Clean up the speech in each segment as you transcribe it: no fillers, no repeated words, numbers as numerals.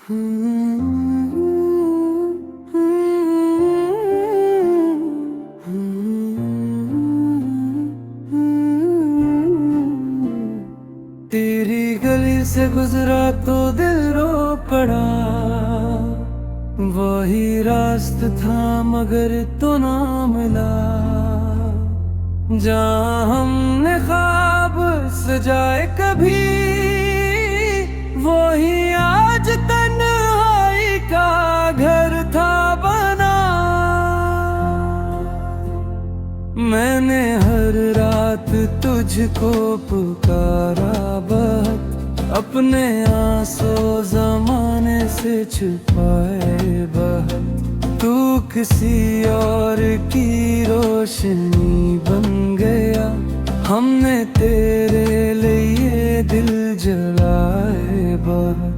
तेरी गली से गुजरा तो दिल रो पड़ा। वही रास्ता था मगर तो ना मिला। जहाँ हमने ख्वाब सजाए कभी, वही आज तन्हाई का घर था बना। मैंने हर रात तुझको पुकारा बहुत, अपने आंसू जमाने से छुपाए बहुत। तू किसी और की रोशनी बन गया, हमने तेरे लिए दिल जलाए बहुत।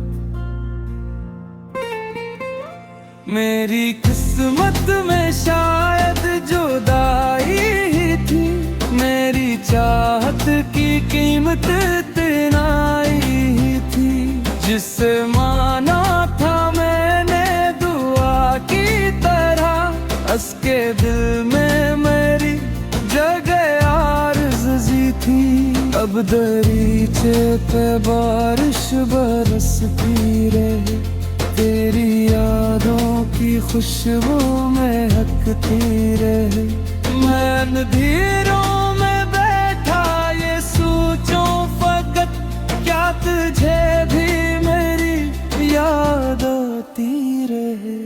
मेरी किस्मत में शायद जुदाई ही थी, मेरी चाहत की कीमत इतना ही थी। जिसे माना था मैंने दुआ की तरह, उसके दिल में मेरी जगह आरज़ी थी। अब दरीचे पे बारिश बरसती रहे, तेरी यादों की खुशबू में हकती रहे। मैं अंधेरों में बैठा ये सोचूं फकत, क्या तुझे भी मेरी याद आती रहे।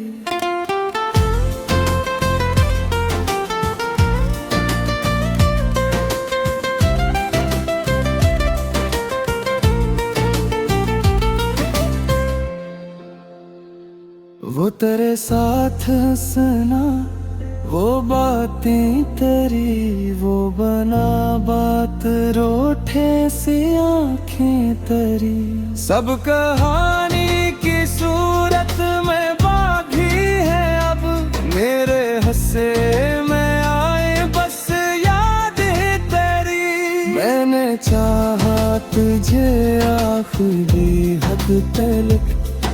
वो तेरे साथ हंसना, वो बातें तेरी, वो बना बात रोठे से आंखें तरी। सब कहानी की सूरत में बाकी है अब, मेरे हंसे में आए बस यादें तेरी। मैंने चाहा तुझे आखिरी हद तक,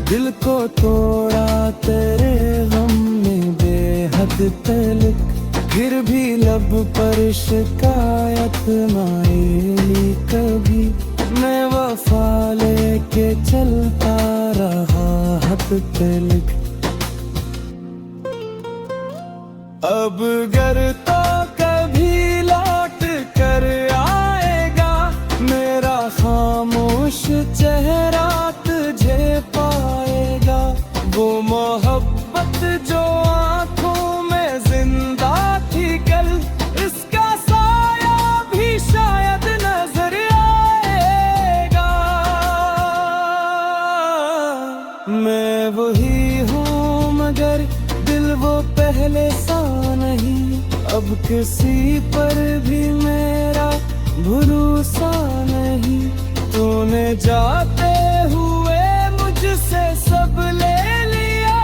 दिल को तोड़ा तेरे गम में बेहद तलक। फिर भी लब पर शिकायत ना आई कभी, मैं वफा लेके चलता रहा हद तलक। अब घर तो कभी लौट कर आएगा, मेरा खामोश चेहरा तुझे पाएगा। वो मोहब्बत जो आंखों में जिंदा थी कल, इसका साया भी शायद नजर आएगा। मैं वही हूँ मगर दिल वो पहले सा नहीं, अब किसी पर भी मेरा भरोसा नहीं। तूने जाते हुए मुझसे सब ले लिया,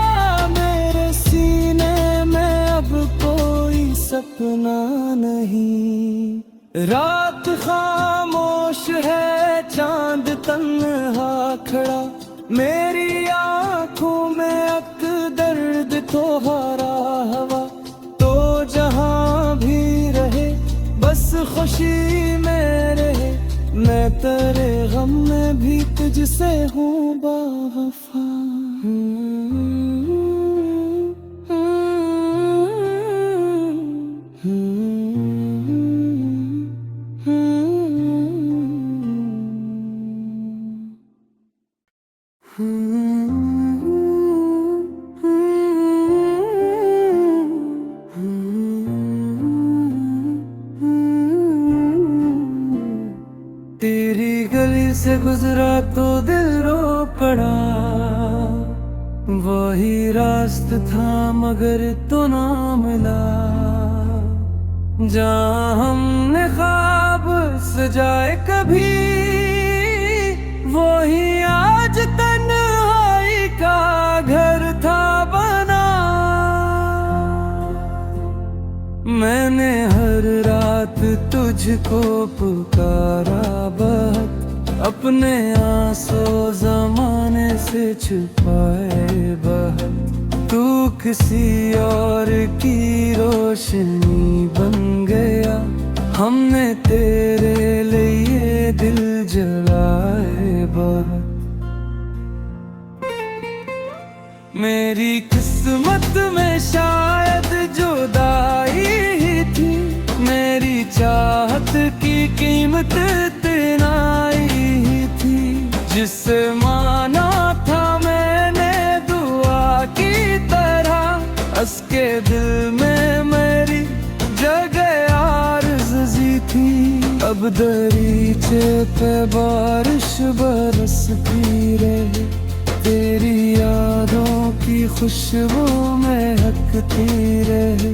मेरे सीने में अब कोई सपना नहीं। रात खामोश है, चांद तन्हा खड़ा, मेरी आंखों में अक दर्द तुम्हारा हवा। तो जहां भी रहे बस खुशी में रहे, मैं तेरे गम में भी तुझसे हूँ बावफा। तेरी गली से गुजरा तो दिल रो पड़ा। वही रास्ता था मगर तो ना मिला। जहाँ हमने ख्वाब सजाए कभी, वही आज तन्हाई का घर था बना। मैंने हर रात तुझको पुकारा बहुत, अपने आंसू जमाने से छुपाए बाहर, तू किसी और की रोशनी बन गया। हमने तेरे लिए दिल जलाए बाहर। मेरी किस्मत में शायद जुदाई ही थी, मेरी चाहत की कीमत इतना ही थी। जिसे माना था मैंने दुआ की तरह, उसके दिल में मेरी जगह आरज़ी थी। अब दरीचे पे बारिश बरसती रहे, तेरी यादों की खुशबू में हकती रहे।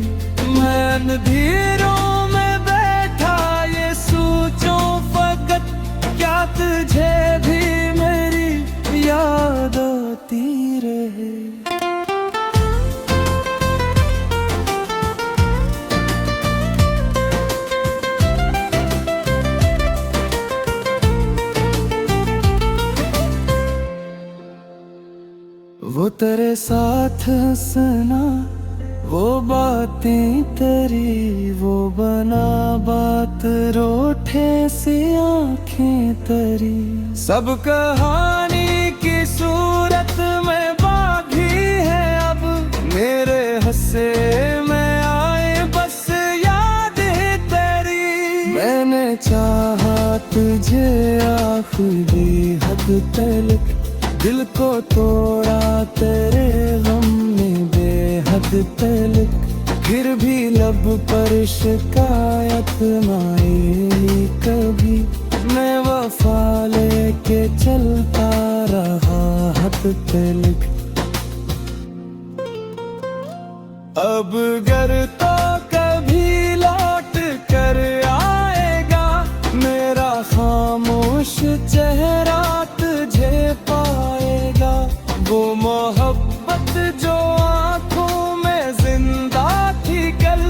मैं अंधेरों में बैठा ये सोचूं फकत, क्या तुझे भी मेरी याद आती रहे। वो तेरे साथ हंसना, वो बातें तेरी, वो बना बात रोठे से आंखें तरी। सब कहानी की सूरत में बाकी है अब, मेरे हंसे में आए बस याद है तेरी। मैंने चाहा तुझे आखिरी हद तक, दिल को तोड़ा तेरे गम में बेहद तलक। फिर भी लब पर शिकायत न आई कभी, मैं वफा लेके चलता रहा हद तलक। अब घर तो कभी लौट कर आएगा, मेरा खामोश चेहरा तुझे पाएगा। वो मोहब्बत जो आंखों में जिंदा थी कल,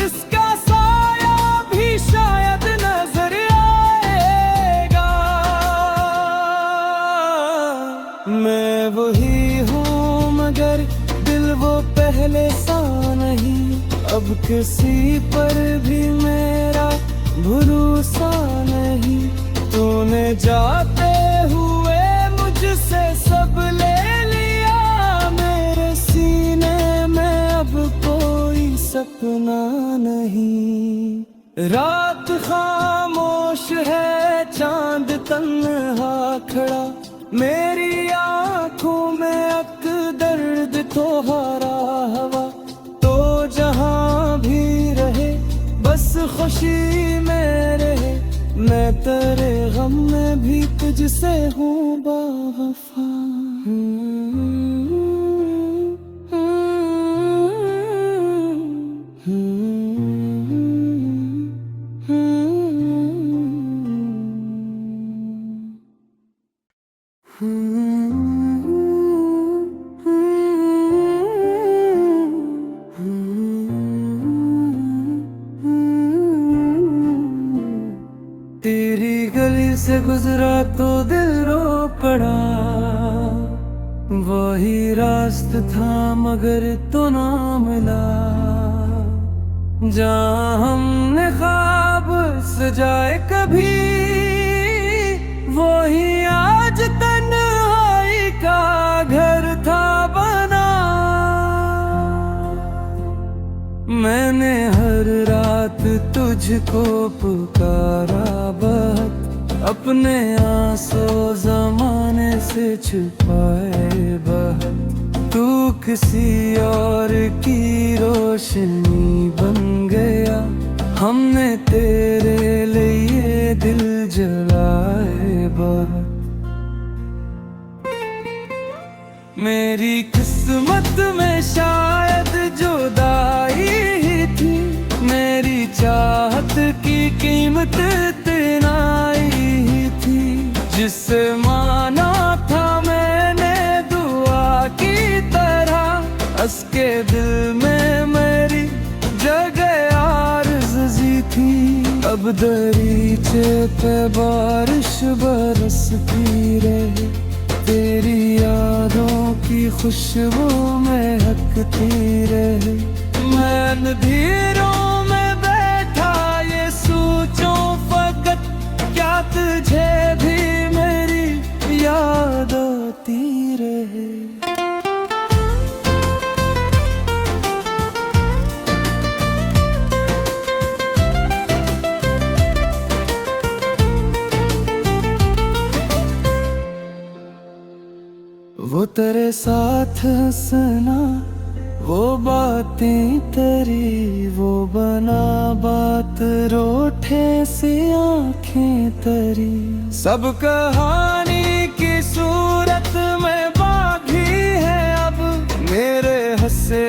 इसका साया भी शायद नजर आएगा। मैं वही हूँ मगर दिल वो पहले सा नहीं, अब किसी पर भी मेरा भरोसा नहीं। तूने जाते हुए मुझसे सब ले लिया, मेरे सीने में अब कोई सपना नहीं। रात खामोश है, चांद तन्हा खड़ा, मेरी आंखों में अक दर्द तुम्हारा हवा। तो जहां भी रहे बस खुशी में रहे, मैं तेरे गम में भी तुझसे हूँ बावफा। तेरी गली से गुजरा तो दिल रो पड़ा, वही रास्ता था मगर तो ना मिला। जहाँ हमने ख्वाब सजाए कभी, वही आज तन्हाई का घर था बना। मैंने हर रात तुझको पुकारा बहुत, अपने आंसू जमाने से छुपाए बहुत। तू किसी और की रोशनी बन गया, हमने तेरे लिए दिल जलाए बहुत। मेरी किस्मत में शायद जुदाई ही थी, मेरी चाहत की कीमत इतना ही थी। जिसे माना था मैंने दुआ की तरह, उसके दिल में मेरी जगह आरज़ी थी। अब अब दरीचे पे बारिश बरसती रहे, तेरी यादों की खुशबू में हकती रहे। मैं अंधेरों में बैठा ये सोचूं फकत, क्या तुझे भी मेरी याद आती रहे। वो तेरे साथ हंसना, वो बातें तेरी, वो बना बात रोठे से आंखें तरी। सब कहानी की सूरत में बाकी है अब, मेरे हंसे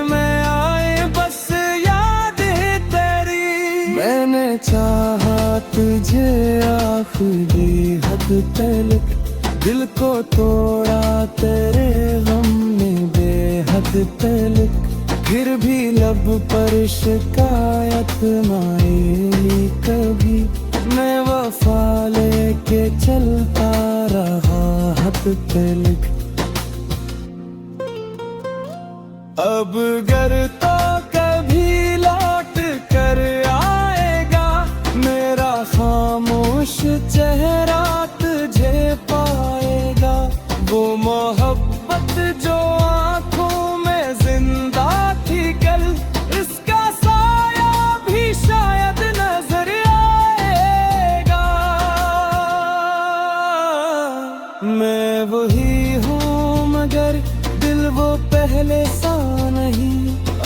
में आए बस याद है तेरी। मैंने चाहा तुझे आखिरी हद तक, दिल को तोड़ा तेरे गम ने बेहद तलक। फिर भी लब पर शिकायत न आई कभी, मैं वफा लेके चलता रहा हद तलक। अब गर तो कभी लौट कर आएगा, मेरा खामोश चेहरा तुझे पाएगा। वो मोहब्बत जो आंखों में जिंदा थी कल, इसका साया भी शायद नजर आएगा। मैं वही हूँ मगर दिल वो पहले सा नहीं,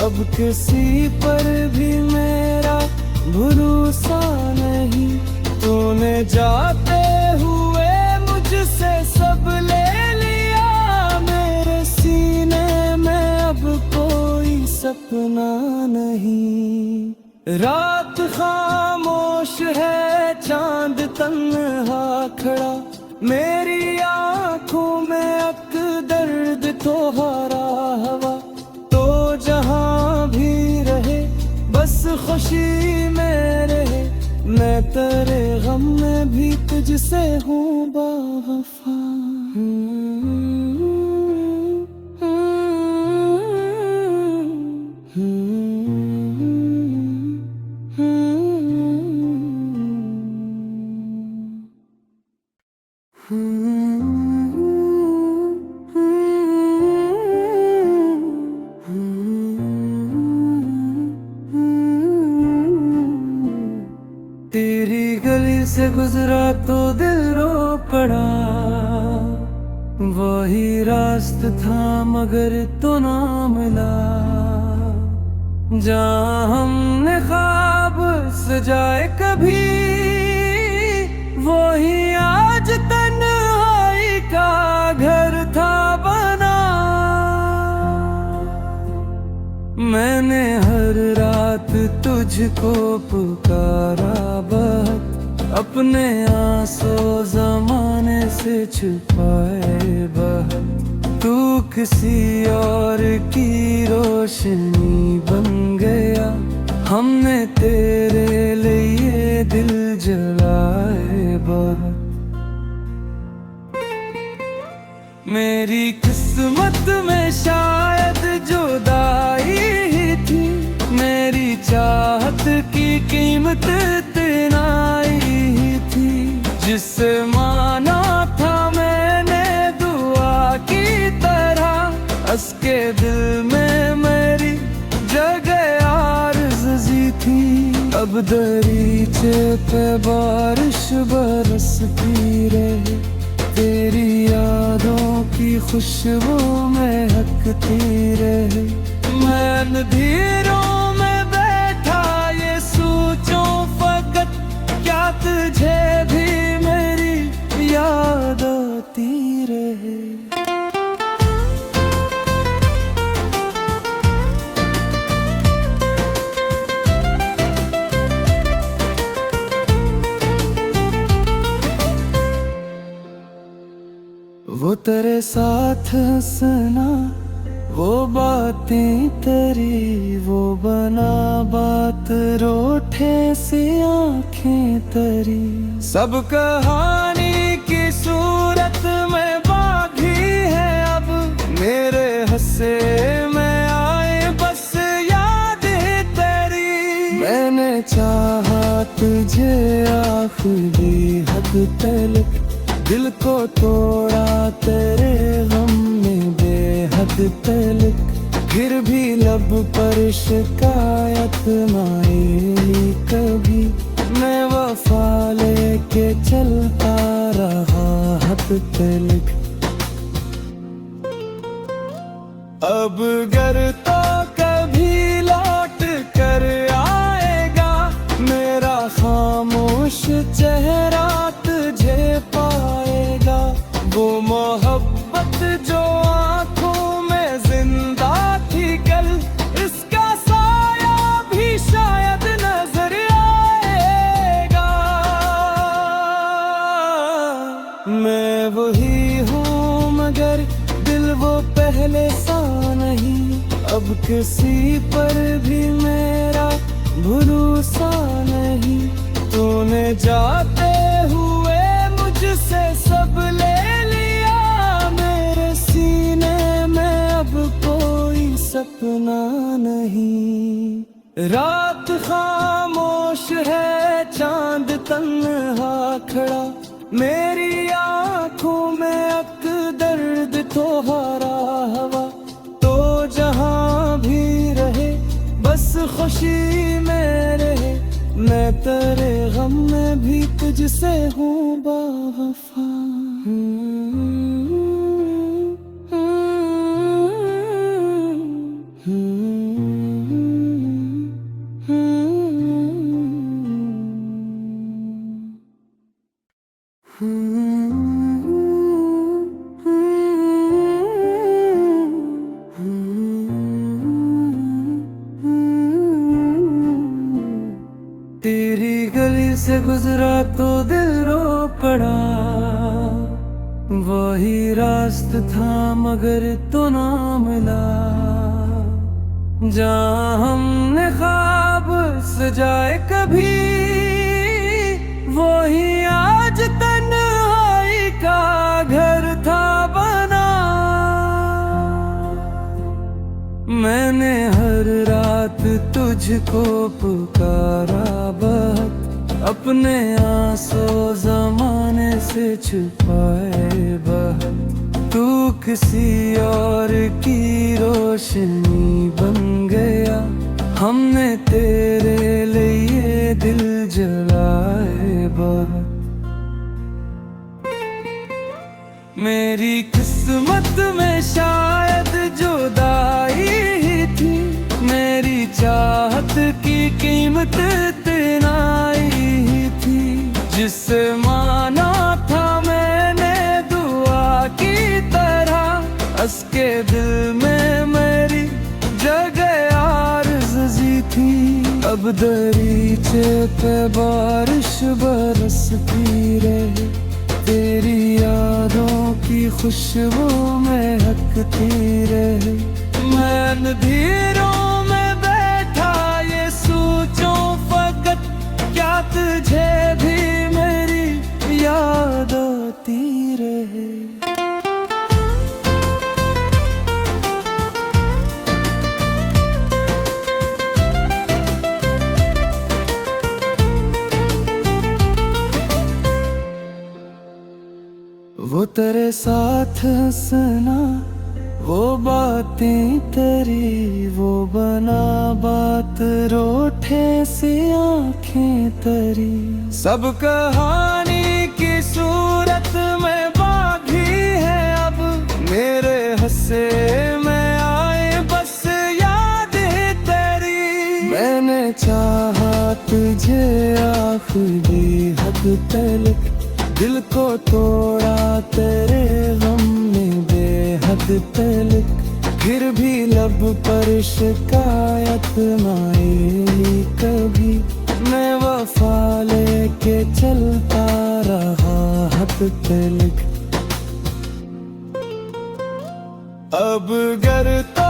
अब किसी पर भी मेरा भरोसा नहीं। तूने जाते हुए मुझसे सब ले लिया, मेरे सीने में अब कोई सपना नहीं। रात खामोश है, चांद तन्हा खड़ा, मेरी आंखों में अक दर्द तुम्हारा हवा। तो जहां भी रहे बस खुशी में रहे, मैं तेरे गम में भी तुझसे हूँ बावफा। तेरी गली से गुजरा तो दिल रो पड़ा, वही रास्ता था मगर तो ना मिला। जहाँ हमने ख्वाब सजाए कभी, वही आज तन्हाई का घर था बना। मैंने हर रात तुझको पुकारा बहुत, अपने आंसू जमाने से छुपाए बहुत। तू किसी और की रोशनी बन गया, हमने तेरे लिए दिल जलाए बहुत। मेरी किस्मत में शायद जुदाई ही थी, मेरी चाहत की कीमत इतना ही थी। जिसे माना था मैंने दुआ की तरह, उसके दिल में मेरी जगह आरज़ी थी। अब दरीचे पे बारिश बरसती रहे, तेरी यादों की खुशबू में हकती रहे। मैं अंधेरों में बैठा ये सोचूं फकत, क्या तुझे भी मेरी याद आती रहे। वो तेरे साथ हंसना, वो बातें तेरी, वो बना बात रोठ रूठे सी आंखें तरी। सब कहानी की सूरत में बागी है अब, मेरे हंसे में आए बस याद है तेरी। मैंने चाहा तुझे आखिरी हद तक, दिल को तोड़ा तेरे गम में बेहद तलक। फिर भी लब पर शिकायत ना आई कभी, मैं वफा लेके चलता रहा हद तलक। अब घर तो कभी लौट कर आएगा, मेरा खामोश चेहरा तुझे पाएगा। वो मोहब्बत जो आंखों में जिंदा थी कल, इसका साया भी शायद नजर आएगा। मैं वही हूँ मगर दिल वो पहले सा नहीं, अब किसी पर भी मेरा भरोसा नहीं। तूने जाते हुए मुझसे सब ले लिया, मेरे सीने में अब कोई सपना नहीं। रात खामोश है, चांद तन्हा खड़ा, मेरी आंखों में अक दर्द तुम्हारा हवा। तो जहां भी रहे बस खुशी में रहे, मैं तेरे गम में भी तुझसे हूँ बावफा। तेरी गली से गुजरा तो दिल रो पड़ा, वही रास्ता था मगर तो ना मिला। जहाँ हमने ख्वाब सजाए कभी, वही आज तन्हाई का घर था बना। मैंने हर रात तुझको पुकारा बहुत, अपने आंसू जमाने से छुपाए बहुत। तू किसी और की रोशनी बन गया, हमने तेरे लिए दिल जलाए बहुत। मेरी किस्मत में शायद जुदाई ही थी, मेरी चाहत की कीमत इतना ही थी। जिसे माना था मैंने दुआ की तरह, उसके दिल में मेरी जगह आरज़ी थी। अब दरीचे पे बारिश बरसती रहे, तेरी यादों की खुशबू में हकती रहे। मैं अंधेरों में बैठा ये सोचूं फकत, क्या तुझे भी मेरी याद आती रहे। वो तेरे साथ हंसना, वो बातें तेरी, वो बना बात रूठे सी आंखें तरी। सब कहानी की सूरत में बागी है अब, मेरे हंसे में आए बस याद है तेरी। मैंने चाहा तुझे आखिरी हद तक, दिल को तोड़ा तेरे गम में बेहद तलक। फिर भी लब पर शिकायत ना आई कभी, मैं वफा लेके चलता रहा हद तलक। अब घर तो